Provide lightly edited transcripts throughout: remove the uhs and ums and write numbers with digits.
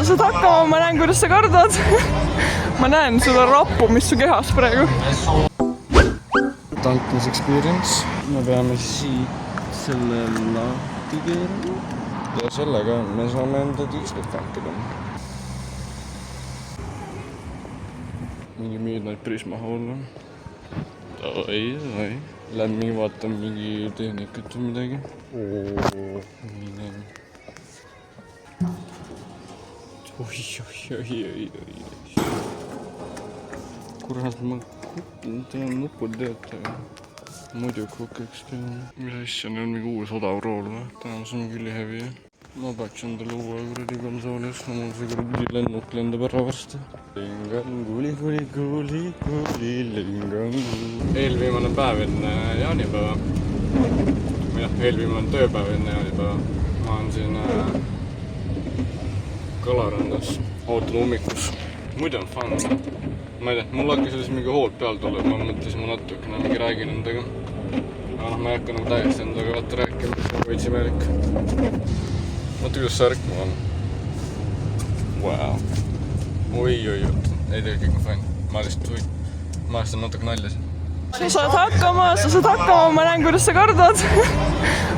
sa saad hakkama, ma näen, kuidas sa kardad. Ma näen seda rappu, mis su kehas praegu. Tankmis experience. Me peame siit selle lahti keerama. Ja sellega me saame enda diislit tankida. Mingi midnight prisma olla. Oi. Lämming vaatab mingi tehnikat või midagi. Oi. Kurat, ma tean nupul teata. Muidu kukeks tean. Mis asja, neil on mingi uus odav rool või? Täna see on küll heavy. Ma peaks endale uue kuradi konsoolis. Mul see kuradi lennuk lendab ära varsti. Lingan kuli, lingan kuli. Eelviimane päev enne jaanipäeva. Või jah, eelviimane tööpäev enne jaanipäeva. Ma olen siin Kalarandas. Ootan ummikus. Muidu on fun. Ma ei tea, mul hakkas siis mingi hood peal tuleb. Ma mõtlesin, ma natukene mingi räägin endaga. Aga ma ei hakka nagu täiesti endaga vaata rääkima. See on veits imelik. Vaata, kuidas särk mul on. Wow. Oi. Ei tea, kõik on fine. Ma lihtsalt on natuke naljas. Sa saad hakkama, ma näen, kuidas sa kardad.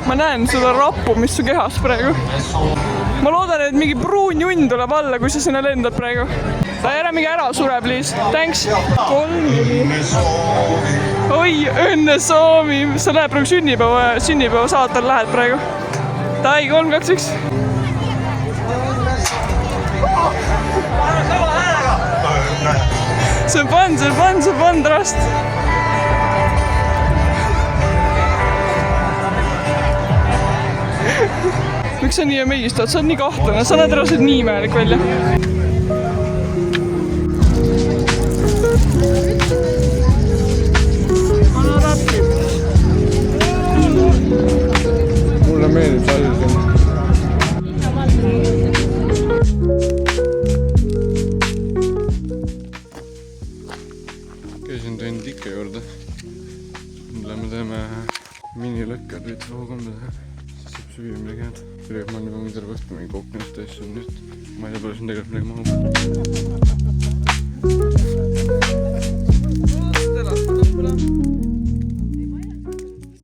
Ma näen seda rappu, mis su kehas praegu. Ma loodan, et mingi pruun junn tuleb alla, kui sa sinna lendad praegu. Ta ei ära mingi ära sure, please. Thanks. 3. Oi, õnne soovi. Sa näed praegu sünnipäeva saatel lähed praegu. Tai, 3, 2, 1. See on fun trast. Miks sa nii amazed? Sa oled nii kahtlane, sa näed rasid nii imelik välja. Anna rapib. Mulle meeldib salgin. Käisin tõin Dike juurde. Mille me teeme minilõkkad või tvoogambida. Süüa midagi head. Küll ma olen juba mingi terve õhtu mingi kokku neist asju. Ma ei tea, palju siin tegelikult midagi mahub.